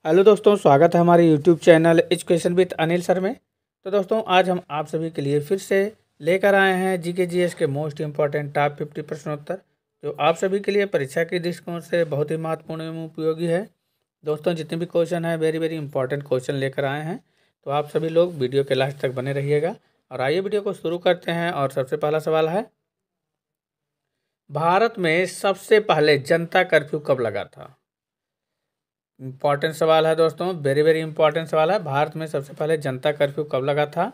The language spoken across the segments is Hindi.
हेलो दोस्तों, स्वागत है हमारे YouTube channel education with Anil sir में। तो दोस्तों, आज हम आप सभी के लिए फिर से लेकर आए हैं जीके जीएस के मोस्ट इम्पॉर्टेंट टॉप 50 प्रश्नोत्तर, जो आप सभी के लिए परीक्षा के दृष्टिकोण से बहुत ही महत्वपूर्ण एवं उपयोगी है। दोस्तों, जितने भी क्वेश्चन हैं वेरी वेरी इंपॉर्टेंट क्वेश्चन लेकर आए हैं, तो आप सभी लोग वीडियो के लास्ट तक बने रहिएगा। और आइए वीडियो को शुरू करते हैं। और सबसे पहला सवाल है, भारत में सबसे पहले जनता कर्फ्यू कब लगा था? इंपॉर्टेंट सवाल है दोस्तों, वेरी वेरी इंपॉर्टेंट सवाल है। भारत में सबसे पहले जनता कर्फ्यू कब लगा था?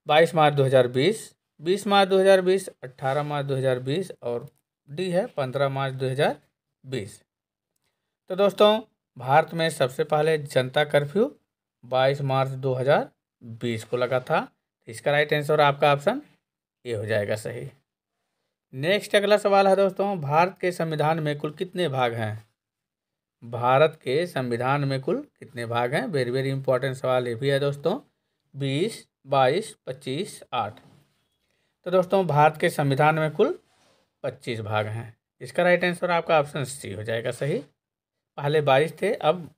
22 मार्च 2020, 20 मार्च 2020, 18 मार्च 2020 और डी है 15 मार्च 2020। तो दोस्तों, भारत में सबसे पहले जनता कर्फ्यू 22 मार्च 2020 को लगा था। इसका राइट आंसर आपका ऑप्शन ए हो जाएगा सही। नेक्स्ट अगला सवाल है दोस्तों, भारत के संविधान में कुल कितने भाग हैं? भारत के संविधान में कुल कितने भाग हैं? वेरी वेरी इंपॉर्टेंट सवाल ये भी है दोस्तों। 20, 22, 25, 8। तो दोस्तों, भारत के संविधान में कुल 25 भाग हैं। इसका राइट आंसर आपका ऑप्शन सी हो जाएगा सही। पहले 22 थे, अब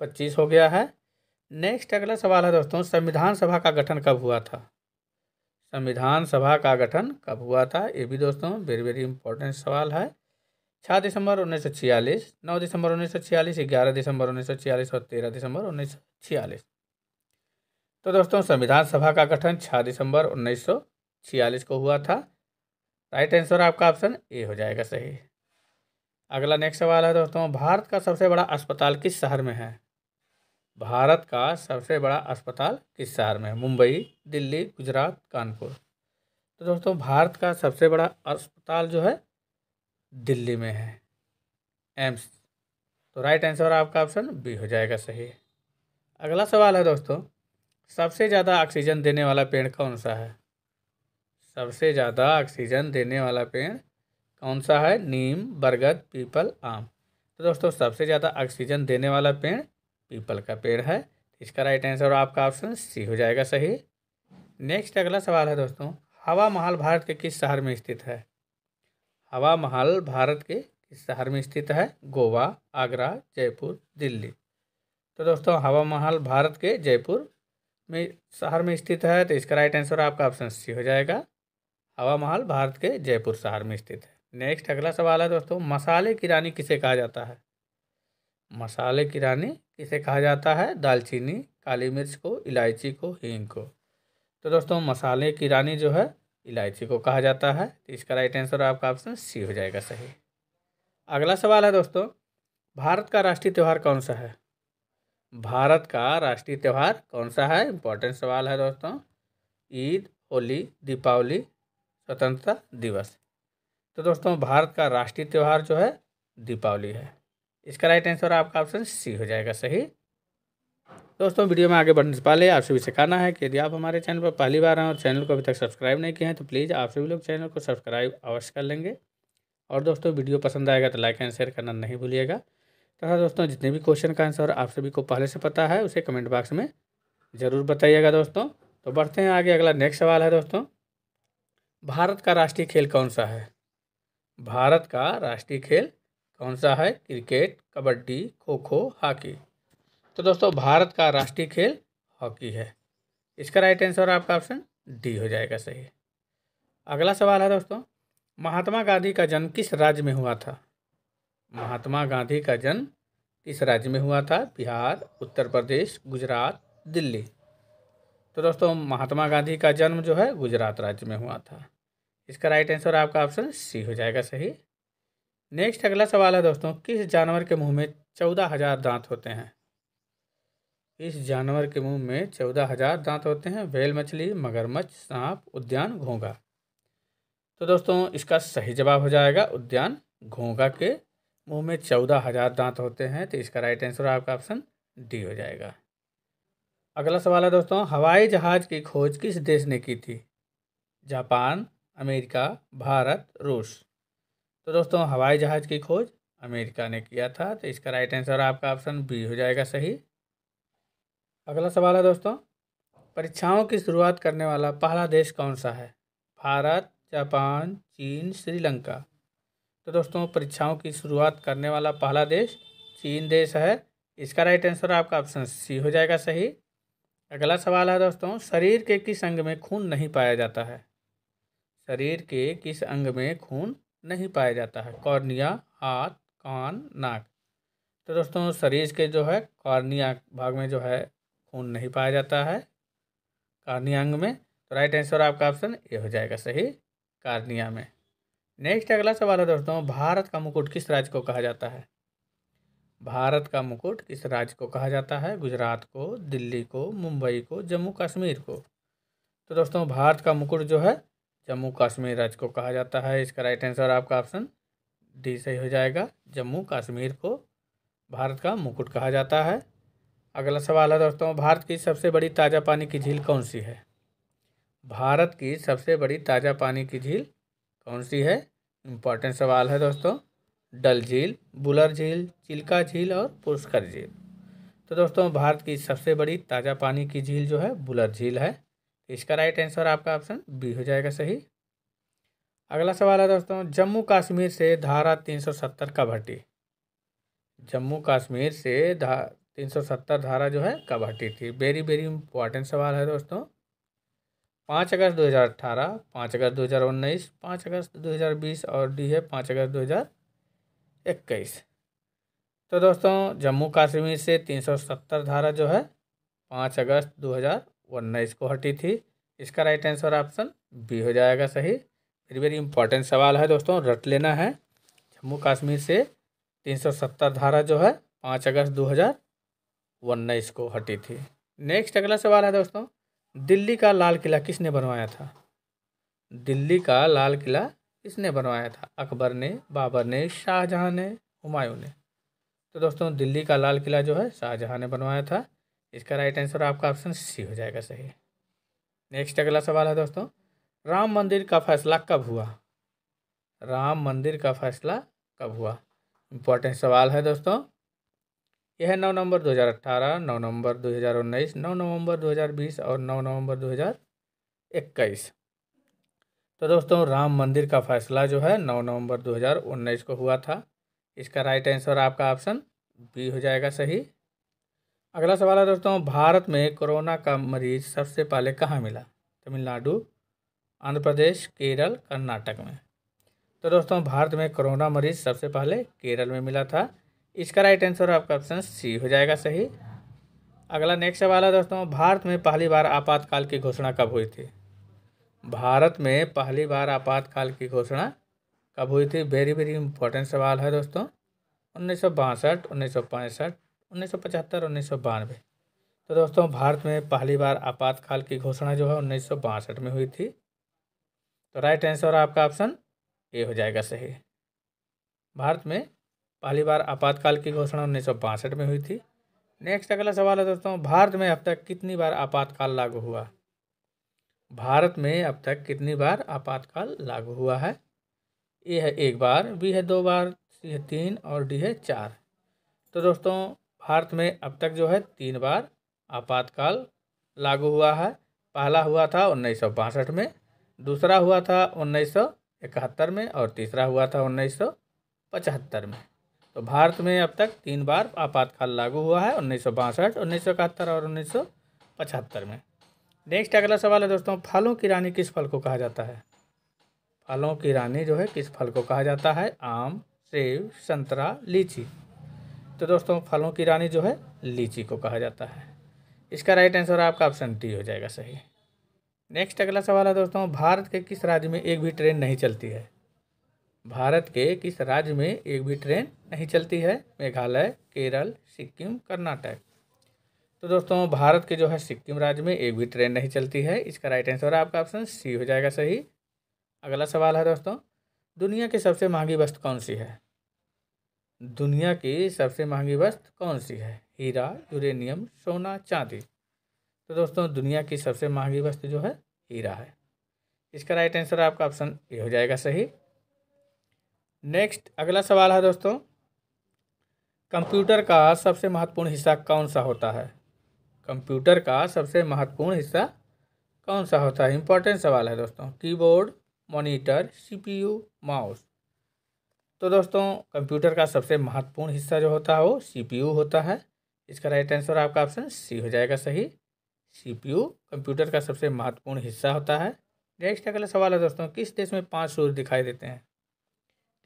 25 हो गया है। नेक्स्ट अगला सवाल है दोस्तों, संविधान सभा का गठन कब हुआ था? संविधान सभा का गठन कब हुआ था? ये भी दोस्तों वेरी वेरी इंपॉर्टेंट सवाल है। 6 दिसंबर 1946, 9 दिसंबर 1946, 11 दिसंबर 1946 और 13 दिसंबर 1946। तो दोस्तों, संविधान सभा का गठन 6 दिसंबर 1946 को हुआ था। राइट आंसर आपका ऑप्शन ए हो जाएगा सही। अगला नेक्स्ट सवाल है दोस्तों, भारत का सबसे बड़ा अस्पताल किस शहर में है? भारत का सबसे बड़ा अस्पताल किस शहर में है? मुंबई, दिल्ली, गुजरात, कानपुर। तो दोस्तों, भारत का सबसे बड़ा अस्पताल जो है दिल्ली में है, एम्स। तो राइट आंसर आपका ऑप्शन बी हो जाएगा सही। अगला सवाल है दोस्तों, सबसे ज़्यादा ऑक्सीजन देने वाला पेड़ कौन सा है? सबसे ज़्यादा ऑक्सीजन देने वाला पेड़ कौन सा है? नीम, बरगद, पीपल, आम। तो दोस्तों, सबसे ज़्यादा ऑक्सीजन देने वाला पेड़ पीपल का पेड़ है। इसका राइट आंसर आपका ऑप्शन सी हो जाएगा सही। नेक्स्ट अगला सवाल है दोस्तों, हवा महल भारत के किस शहर में स्थित है? हवा महल भारत के किस शहर में स्थित है? गोवा, आगरा, जयपुर, दिल्ली। तो दोस्तों, हवा महल भारत के जयपुर में शहर में स्थित है। तो इसका राइट आंसर आपका ऑप्शन सी हो जाएगा। हवा महल भारत के जयपुर शहर में स्थित है। नेक्स्ट अगला सवाल है दोस्तों, मसाले की रानी किसे कहा जाता है? मसाले की रानी किसे कहा जाता है? दालचीनी, काली मिर्च को, इलायची को, हींग को। तो दोस्तों, मसाले की रानी जो है इलायची को कहा जाता है। तो इसका राइट आंसर आपका ऑप्शन सी हो जाएगा सही। अगला सवाल है दोस्तों, भारत का राष्ट्रीय त्यौहार कौन सा है? भारत का राष्ट्रीय त्यौहार कौन सा है? इंपॉर्टेंट सवाल है दोस्तों। ईद, होली, दीपावली, स्वतंत्रता दिवस। तो दोस्तों, भारत का राष्ट्रीय त्यौहार जो है दीपावली है। इसका राइट आंसर आपका ऑप्शन सी हो जाएगा सही। दोस्तों, वीडियो में आगे बढ़ने से पहले आप सभी से कहना है कि यदि आप हमारे चैनल पर पहली बार हैं और चैनल को अभी तक सब्सक्राइब नहीं किए हैं, तो प्लीज़ आप सभी लोग चैनल को सब्सक्राइब अवश्य कर लेंगे। और दोस्तों, वीडियो पसंद आएगा तो लाइक एंड शेयर करना नहीं भूलिएगा। तथा दोस्तों, जितने भी क्वेश्चन का आंसर आप सभी को पहले से पता है, उसे कमेंट बॉक्स में ज़रूर बताइएगा दोस्तों। तो बढ़ते हैं आगे। अगला नेक्स्ट सवाल है दोस्तों, भारत का राष्ट्रीय खेल कौन सा है? भारत का राष्ट्रीय खेल कौन सा है? Cricket, kabaddi, kho kho, hockey. तो दोस्तों, भारत का राष्ट्रीय खेल हॉकी है। इसका राइट आंसर आपका ऑप्शन डी हो जाएगा सही। अगला सवाल है दोस्तों, महात्मा गांधी का जन्म किस राज्य में हुआ था? महात्मा गांधी का जन्म किस राज्य में हुआ था? बिहार, उत्तर प्रदेश, गुजरात, दिल्ली। तो दोस्तों, महात्मा गांधी का जन्म जो है गुजरात राज्य में हुआ था। इसका राइट आंसर आपका ऑप्शन सी हो जाएगा सही। नेक्स्ट अगला सवाल है दोस्तों, किस जानवर के मुंह में 14,000 दांत होते हैं? इस जानवर के मुंह में 14,000 दांत होते हैं? व्हेल मछली, मगरमच्छ, सांप, उद्यान, घोंघा। तो दोस्तों, इसका सही जवाब हो जाएगा उद्यान घोंघा के मुंह में 14,000 दांत होते हैं। तो इसका राइट आंसर आपका ऑप्शन डी हो जाएगा। अगला सवाल है दोस्तों, हवाई जहाज की खोज किस देश ने की थी? जापान, अमेरिका, भारत, रूस। तो दोस्तों, हवाई जहाज की खोज अमेरिका ने किया था। तो इसका राइट आंसर आपका ऑप्शन बी हो जाएगा सही। अगला सवाल है दोस्तों, परीक्षाओं की शुरुआत करने वाला पहला देश कौन सा है? भारत, जापान, चीन, श्रीलंका। तो दोस्तों, परीक्षाओं की शुरुआत करने वाला पहला देश चीन देश है। इसका राइट आंसर आपका ऑप्शन सी हो जाएगा सही। अगला सवाल है दोस्तों, शरीर के किस अंग में खून नहीं पाया जाता है? शरीर के किस अंग में खून नहीं पाया जाता है? कॉर्निया, हाथ, कान, नाक। तो दोस्तों शरीर के जो है कॉर्निया भाग में जो है खून नहीं पाया जाता है, कॉर्निया अंग में। तो राइट आंसर आपका ऑप्शन ए हो जाएगा सही, कॉर्निया में। नेक्स्ट अगला सवाल है दोस्तों, भारत का मुकुट किस राज्य को कहा जाता है? भारत का मुकुट किस राज्य को कहा जाता है? गुजरात को, दिल्ली को, मुंबई को, जम्मू कश्मीर को। तो दोस्तों भारत का मुकुट जो है जम्मू कश्मीर राज्य को कहा जाता है। इसका राइट आंसर आपका ऑप्शन डी सही हो जाएगा, जम्मू कश्मीर को भारत का मुकुट कहा जाता है। अगला सवाल है दोस्तों, भारत की सबसे बड़ी ताज़ा पानी की झील कौन सी है? भारत की सबसे बड़ी ताज़ा पानी की झील कौन सी है? इम्पॉर्टेंट सवाल है दोस्तों। डल झील, बुलर झील, चिल्का झील और पुष्कर झील। तो दोस्तों भारत की सबसे बड़ी ताज़ा पानी की झील जो है बुलर झील है। इसका राइट आंसर आपका ऑप्शन बी हो जाएगा सही। अगला सवाल है दोस्तों, जम्मू कश्मीर से धारा 370 कब हटी? जम्मू कश्मीर से 370 धारा जो है कब हटी थी? वेरी वेरी इंपॉर्टेंट सवाल है दोस्तों। 5 अगस्त 2018, 5 अगस्त 2019, 5 अगस्त 2020 और डी है 5 अगस्त 2021। तो दोस्तों जम्मू कश्मीर से 370 धारा जो है 5 अगस्त 2019 को हटी थी। इसका राइट आंसर ऑप्शन बी हो जाएगा सही। वेरी वेरी इंपॉर्टेंट सवाल है दोस्तों, रट लेना है। जम्मू कश्मीर से 370 धारा जो है 5 अगस्त 2019 को हटी थी। नेक्स्ट अगला सवाल है दोस्तों, दिल्ली का लाल किला किसने बनवाया था? दिल्ली का लाल किला किसने बनवाया था? अकबर ने, बाबर ने, शाहजहां ने, हुमायूं ने। तो दोस्तों दिल्ली का लाल किला जो है शाहजहां ने बनवाया था। इसका राइट आंसर आपका ऑप्शन सी हो जाएगा सही। नेक्स्ट अगला सवाल है दोस्तों, राम मंदिर का फैसला कब हुआ? राम मंदिर का फैसला कब हुआ? इम्पोर्टेंट सवाल है दोस्तों। यह 9 नवंबर 2018, 9 नवंबर 2019, 9 नवंबर 2020 और 9 नवंबर 2021। तो दोस्तों राम मंदिर का फैसला जो है 9 नवंबर 2019 को हुआ था। इसका राइट आंसर आपका ऑप्शन बी हो जाएगा सही। अगला सवाल है दोस्तों, भारत में कोरोना का मरीज सबसे पहले कहाँ मिला? तमिलनाडु, आंध्र प्रदेश, केरल, कर्नाटक में। तो दोस्तों भारत में कोरोना मरीज सबसे पहले केरल में मिला था। इसका राइट आंसर आपका ऑप्शन सी हो जाएगा सही। अगला नेक्स्ट सवाल है दोस्तों, भारत में पहली बार आपातकाल की घोषणा कब हुई थी? भारत में पहली बार आपातकाल की घोषणा कब हुई थी? वेरी वेरी इंपॉर्टेंट सवाल है दोस्तों। 1962, 1965, 1975, 1992। तो दोस्तों भारत में पहली बार आपातकाल की घोषणा जो है 1962 में हुई थी। तो राइट आंसर आपका ऑप्शन ए हो जाएगा सही। भारत में पहली बार आपातकाल की घोषणा 1962 में हुई थी। नेक्स्ट अगला सवाल है दोस्तों, भारत में अब तक कितनी बार आपातकाल लागू हुआ? भारत में अब तक कितनी बार आपातकाल लागू हुआ है? ए है 1 बार, बी है 2 बार, सी है 3 और डी है 4। तो दोस्तों भारत में अब तक जो है 3 बार आपातकाल लागू हुआ है। पहला हुआ था 1962 में, दूसरा हुआ था 1971 में और तीसरा हुआ था 1975 में। तो भारत में अब तक 3 बार आपातकाल लागू हुआ है, 1962, 1971 और 1975 में। नेक्स्ट अगला सवाल है दोस्तों, फलों की रानी किस फल को कहा जाता है? फलों की रानी जो है किस फल को कहा जाता है? आम, सेब, संतरा, लीची। तो दोस्तों फलों की रानी जो है लीची को कहा जाता है। इसका राइट आंसर आपका ऑप्शन डी हो जाएगा सही। नेक्स्ट अगला सवाल है दोस्तों, भारत के किस राज्य में एक भी ट्रेन नहीं चलती है? भारत के किस राज्य में एक भी ट्रेन नहीं चलती है? मेघालय, केरल, सिक्किम, कर्नाटक। तो दोस्तों भारत के जो है सिक्किम राज्य में एक भी ट्रेन नहीं चलती है। इसका राइट आंसर आपका ऑप्शन सी हो जाएगा सही। अगला सवाल है दोस्तों, दुनिया की सबसे महंगी वस्तु कौन सी है? दुनिया की सबसे महंगी वस्तु कौन सी है? हीरा, यूरेनियम, सोना, चांदी। तो दोस्तों दुनिया की सबसे महंगी वस्तु जो है हीरा है। इसका राइट आंसर आपका ऑप्शन ए हो जाएगा सही। नेक्स्ट अगला सवाल है दोस्तों, कंप्यूटर का सबसे महत्वपूर्ण हिस्सा कौन सा होता है? कंप्यूटर का सबसे महत्वपूर्ण हिस्सा कौन सा होता है? इंपॉर्टेंट सवाल है दोस्तों। Keyboard, monitor, CPU, mouse. तो दोस्तों कंप्यूटर का सबसे महत्वपूर्ण हिस्सा जो होता है वो सीपीयू होता है। इसका राइट आंसर आपका ऑप्शन सी हो जाएगा सही। CPU कंप्यूटर का सबसे महत्वपूर्ण हिस्सा होता है। नेक्स्ट अगला सवाल है दोस्तों, किस देश में 5 सूर्य दिखाई देते हैं?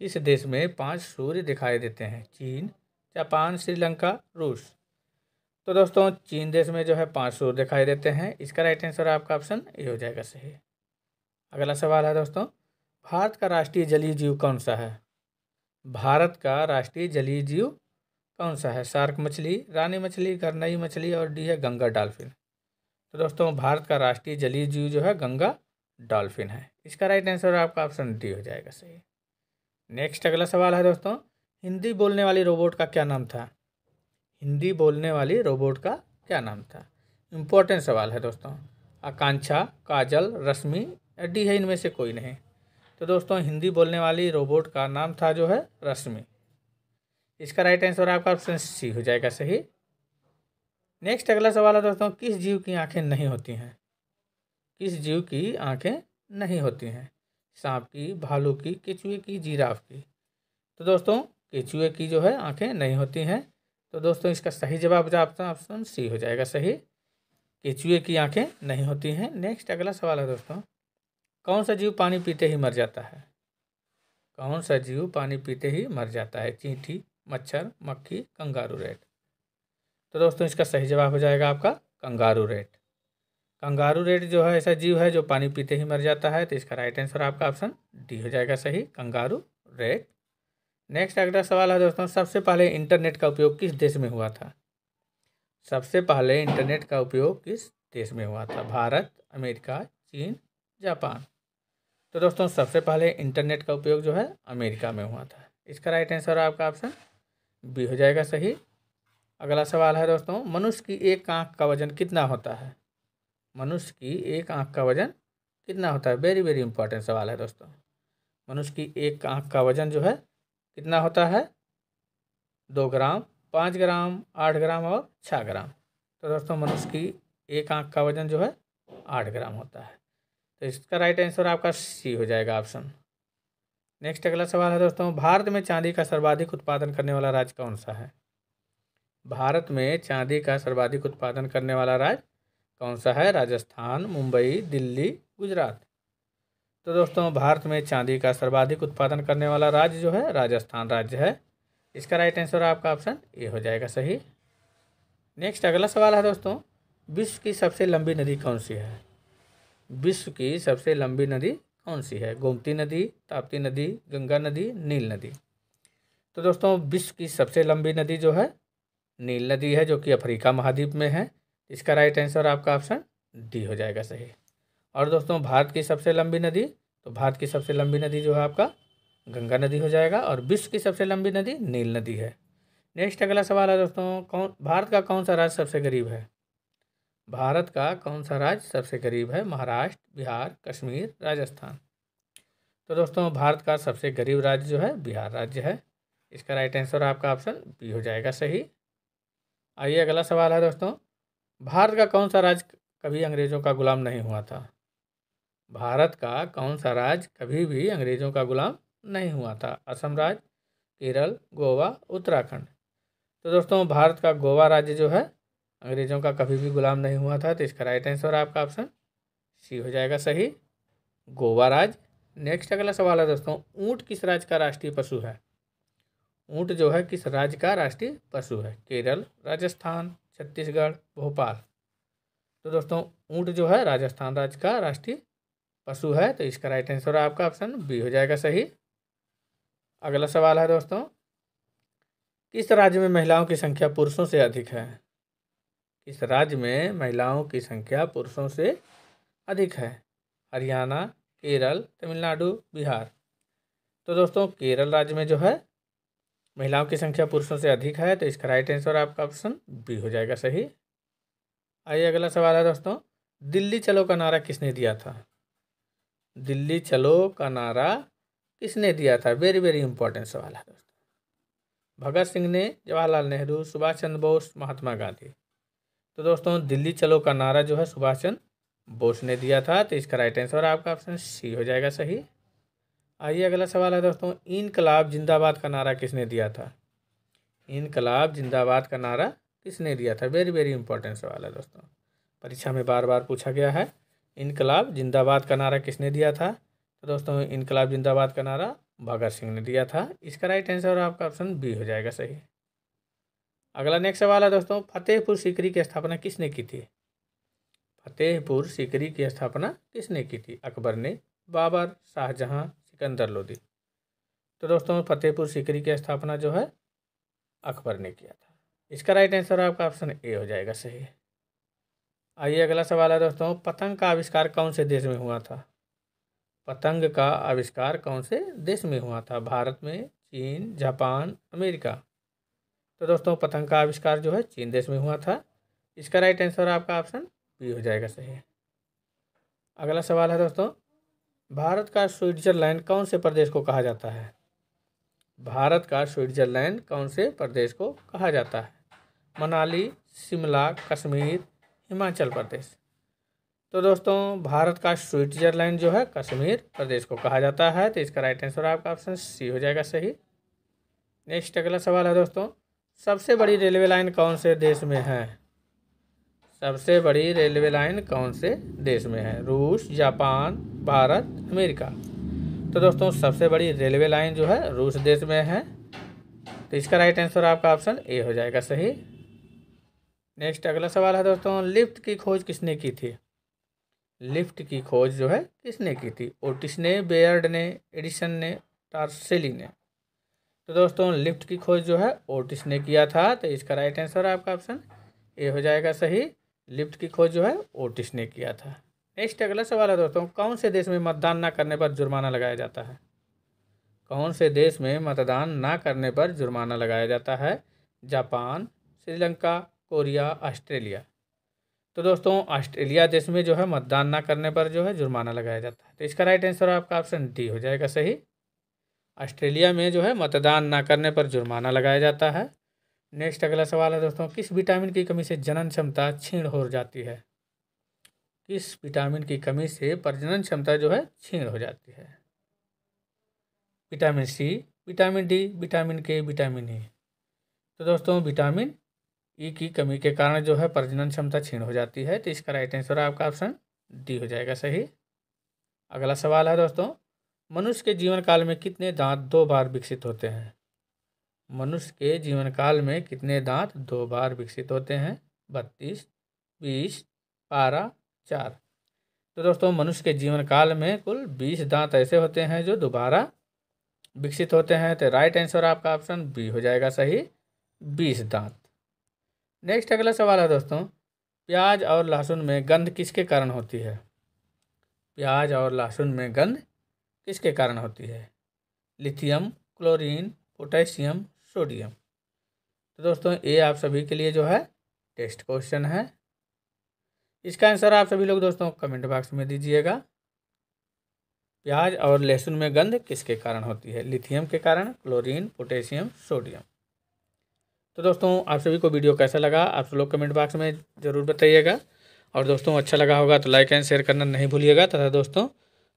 किस देश में 5 सूर्य दिखाई देते हैं? चीन, जापान, श्रीलंका, रूस। तो दोस्तों चीन देश में जो है 5 सूर्य दिखाई देते हैं। इसका राइट आंसर आपका ऑप्शन ए हो जाएगा सही। अगला सवाल है दोस्तों, भारत का राष्ट्रीय जलीय जीव कौन सा है? भारत का राष्ट्रीय जलीय जीव कौन सा है? शार्क मछली, रानी मछली, गरनई मछली और डी है गंगा डॉल्फिन। तो दोस्तों भारत का राष्ट्रीय जलीय जीव जो है गंगा डॉल्फिन है। इसका राइट आंसर आपका ऑप्शन डी हो जाएगा सही। नेक्स्ट अगला सवाल है दोस्तों, हिंदी बोलने वाली रोबोट का क्या नाम था? हिंदी बोलने वाली रोबोट का क्या नाम था? इम्पोर्टेंट सवाल है दोस्तों। आकांक्षा, काजल, रश्मि, डी है इनमें से कोई नहीं। तो दोस्तों हिंदी बोलने वाली रोबोट का नाम था जो है रश्मि। इसका राइट आंसर आपका ऑप्शन सी हो जाएगा सही। नेक्स्ट अगला सवाल है दोस्तों, किस जीव की आंखें नहीं होती हैं? किस जीव की आंखें नहीं होती हैं? सांप की, भालू की, केचुए की, जिराफ की। तो दोस्तों केचुए की जो है आंखें नहीं होती हैं। तो दोस्तों इसका सही जवाब आपका ऑप्शन सी हो जाएगा सही। केचुए की आंखें नहीं होती हैं। नेक्स्ट अगला सवाल है दोस्तों, कौन सा जीव पानी पीते ही मर जाता है? कौन सा जीव पानी पीते ही मर जाता है? चींटी, मच्छर, मक्खी, कंगारू रेट। तो दोस्तों इसका सही जवाब हो जाएगा आपका कंगारू रेट। कंगारू रेट जो है ऐसा जीव है जो पानी पीते ही मर जाता है। तो इसका राइट आंसर आपका ऑप्शन डी हो जाएगा सही, कंगारू रेट। नेक्स्ट अगला सवाल है दोस्तों, सबसे पहले इंटरनेट का उपयोग किस देश में हुआ था? सबसे पहले इंटरनेट का उपयोग किस देश में हुआ था? भारत, अमेरिका, चीन, जापान। तो दोस्तों सबसे पहले इंटरनेट का उपयोग जो है अमेरिका में हुआ था। इसका राइट आंसर आपका ऑप्शन बी हो जाएगा सही। अगला सवाल है दोस्तों, मनुष्य की एक आंख का वजन कितना होता है? मनुष्य की एक आंख का वजन कितना होता है? वेरी वेरी इंपॉर्टेंट सवाल है दोस्तों। मनुष्य की एक आंख का वजन जो है कितना होता है? 2 ग्राम, 5 ग्राम, 8 ग्राम और 6 ग्राम। तो दोस्तों मनुष्य की एक आंख का वजन जो है 8 ग्राम होता है। तो इसका राइट आंसर आपका सी हो जाएगा ऑप्शन। नेक्स्ट अगला सवाल है दोस्तों, भारत में चांदी का सर्वाधिक उत्पादन करने वाला राज्य कौन सा है? भारत में चांदी का सर्वाधिक उत्पादन करने वाला राज्य कौन सा है? राजस्थान, मुंबई, दिल्ली, गुजरात। तो दोस्तों भारत में चांदी का सर्वाधिक उत्पादन करने वाला राज्य जो है राजस्थान राज्य है। इसका राइट आंसर आपका ऑप्शन ए हो जाएगा सही। नेक्स्ट अगला सवाल है दोस्तों, विश्व की सबसे लंबी नदी कौन सी है? विश्व की सबसे लंबी नदी कौन सी है? गोमती नदी, ताप्ती नदी, गंगा नदी, नील नदी। तो दोस्तों विश्व की सबसे लंबी नदी जो है नील नदी है, जो कि अफ्रीका महाद्वीप में है। इसका राइट आंसर आपका ऑप्शन डी हो जाएगा सही। और दोस्तों भारत की सबसे लंबी नदी, तो भारत की सबसे लंबी नदी जो है आपका गंगा नदी हो जाएगा। और विश्व की सबसे लंबी नदी नील नदी है। नेक्स्ट अगला सवाल है दोस्तों, भारत का कौन सा राज्य सबसे गरीब है? भारत का कौन सा राज्य सबसे गरीब है? महाराष्ट्र, बिहार, कश्मीर, राजस्थान। तो दोस्तों भारत का सबसे गरीब राज्य जो है बिहार राज्य है। इसका राइट आंसर आपका ऑप्शन बी हो जाएगा सही। आइए अगला सवाल है दोस्तों, भारत का कौन सा राज्य कभी अंग्रेजों का गुलाम नहीं हुआ था? भारत का कौन सा राज्य कभी भी अंग्रेजों का गुलाम नहीं हुआ था? असम राज्य, केरल, गोवा, उत्तराखंड। तो दोस्तों भारत का गोवा राज्य जो है अंग्रेजों का कभी भी गुलाम नहीं हुआ था। तो इसका राइट आंसर आपका ऑप्शन सी हो जाएगा सही, गोवा राज्य। नेक्स्ट अगला सवाल है दोस्तों, ऊंट किस राज्य का राष्ट्रीय पशु है? ऊंट जो है किस राज्य का राष्ट्रीय पशु है? केरल, राजस्थान, छत्तीसगढ़, भोपाल। तो दोस्तों ऊंट जो है राजस्थान राज्य का राष्ट्रीय पशु है। तो इसका राइट आंसर आपका ऑप्शन बी हो जाएगा सही। अगला सवाल है दोस्तों, किस राज्य में महिलाओं की संख्या पुरुषों से अधिक है? किस राज्य में महिलाओं की संख्या पुरुषों से अधिक है? हरियाणा, केरल, तमिलनाडु, बिहार। तो दोस्तों केरल राज्य में जो है महिलाओं की संख्या पुरुषों से अधिक है। तो इसका राइट आंसर आपका ऑप्शन बी हो जाएगा सही। आइए अगला सवाल है दोस्तों, दिल्ली चलो का नारा किसने दिया था? दिल्ली चलो का नारा किसने दिया था? वेरी वेरी इंपॉर्टेंट सवाल है दोस्तों। भगत सिंह ने, जवाहरलाल नेहरू, सुभाष चंद्र बोस, महात्मा गांधी। तो दोस्तों दिल्ली चलो का नारा जो है सुभाष चंद्र बोस ने दिया था। तो इसका राइट आंसर आपका ऑप्शन सी हो जाएगा सही। आइए अगला सवाल है दोस्तों, इनकलाब जिंदाबाद का नारा किसने दिया था? इनकलाब जिंदाबाद का नारा किसने दिया था? वेरी वेरी इंपॉर्टेंट सवाल है दोस्तों, परीक्षा में बार बार पूछा गया है। इनकलाब जिंदाबाद का नारा किसने दिया था? तो दोस्तों इनकलाब जिंदाबाद का नारा भगत सिंह ने दिया था। इसका राइट आंसर आपका ऑप्शन बी हो जाएगा सही। अगला नेक्स्ट सवाल है दोस्तों, फतेहपुर सीकरी की स्थापना किसने की थी? फतेहपुर सीकरी की स्थापना किसने की थी? अकबर ने, बाबर, शाहजहां, सिकंदर लोदी। तो दोस्तों फतेहपुर सीकरी की स्थापना जो है अकबर ने किया था। इसका राइट आंसर आपका ऑप्शन ए हो जाएगा सही। आइए अगला सवाल है दोस्तों, पतंग का आविष्कार कौन से देश में हुआ था? पतंग का आविष्कार कौन से देश में हुआ था? भारत में, चीन, जापान, अमेरिका। तो दोस्तों पतंग का आविष्कार जो है चीन देश में हुआ था। इसका राइट आंसर आपका ऑप्शन बी हो जाएगा सही। अगला सवाल है दोस्तों, भारत का स्विट्जरलैंड कौन से प्रदेश को कहा जाता है? भारत का स्विट्जरलैंड कौन से प्रदेश को कहा जाता है? मनाली, शिमला, कश्मीर, हिमाचल प्रदेश। तो दोस्तों भारत का स्विट्जरलैंड जो है कश्मीर प्रदेश को कहा जाता है। तो इसका राइट आंसर आपका ऑप्शन सी हो जाएगा सही। नेक्स्ट अगला सवाल है दोस्तों, सबसे बड़ी रेलवे लाइन कौन से देश में है? सबसे बड़ी रेलवे लाइन कौन से देश में है? रूस, जापान, भारत, अमेरिका। तो दोस्तों सबसे बड़ी रेलवे लाइन जो है रूस देश में है। तो इसका राइट आंसर आपका ऑप्शन ए हो जाएगा सही। नेक्स्ट अगला सवाल है दोस्तों, लिफ्ट की खोज किसने की थी? लिफ्ट की खोज जो है किसने की थी? ओटिस ने, बेयर्ड ने, एडिसन ने, टार्सेली ने। तो दोस्तों लिफ्ट की खोज जो है ओटिस ने किया था। तो इसका राइट आंसर आपका ऑप्शन ए हो जाएगा सही। लिफ्ट की खोज जो है ओटिस ने किया था। नेक्स्ट अगला सवाल है दोस्तों, कौन से देश में मतदान न करने पर जुर्माना लगाया जाता है? कौन से देश में मतदान ना करने पर जुर्माना लगाया जाता है? Japan, Sri Lanka, Korea, Australia. तो दोस्तों ऑस्ट्रेलिया देश में जो है मतदान ना करने पर जो है जुर्माना लगाया जाता है। तो इसका राइट आंसर आपका ऑप्शन डी हो जाएगा सही। ऑस्ट्रेलिया में जो है मतदान ना करने पर जुर्माना लगाया जाता है। नेक्स्ट अगला सवाल है दोस्तों, किस विटामिन की कमी से जनन क्षमता क्षीण हो जाती है? किस विटामिन की कमी से प्रजनन क्षमता जो है क्षीण हो जाती है? Vitamin C, vitamin D, vitamin K, vitamin E. तो दोस्तों विटामिन ई की कमी के कारण जो है प्रजनन क्षमता क्षीण हो जाती है। तो इसका राइट आंसर आपका ऑप्शन डी हो जाएगा सही। अगला सवाल है दोस्तों, मनुष्य के जीवन काल में कितने दांत 2 बार विकसित होते हैं? मनुष्य के जीवन काल में कितने दांत 2 बार विकसित होते हैं? 32, 20, 12, 4। तो दोस्तों मनुष्य के जीवन काल में कुल 20 दांत ऐसे होते हैं जो दोबारा विकसित होते हैं। तो राइट आंसर आपका ऑप्शन बी हो जाएगा सही, 20 दांत। नेक्स्ट अगला सवाल है दोस्तों, प्याज और लहसुन में गंध किसके कारण होती है? प्याज और लहसुन में गंध किसके कारण होती है? Lithium, chlorine, potassium, sodium. तो दोस्तों ये आप सभी के लिए जो है टेस्ट क्वेश्चन है। इसका आंसर आप सभी लोग दोस्तों कमेंट बॉक्स में दीजिएगा। प्याज और लहसुन में गंध किसके कारण होती है? लिथियम के कारण, क्लोरीन, पोटेशियम, सोडियम। तो दोस्तों आप सभी को वीडियो कैसा लगा आप सब लोग कमेंट बॉक्स में ज़रूर बताइएगा। और दोस्तों अच्छा लगा होगा तो लाइक एंड शेयर करना नहीं भूलिएगा। तथा दोस्तों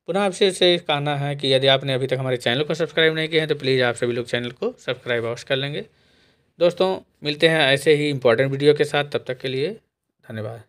पुनः आपसे इसे कहना है कि यदि आपने अभी तक हमारे चैनल को सब्सक्राइब नहीं किया है तो प्लीज़ आप सभी लोग चैनल को सब्सक्राइब अवश्य कर लेंगे। दोस्तों मिलते हैं ऐसे ही इंपॉर्टेंट वीडियो के साथ, तब तक के लिए धन्यवाद।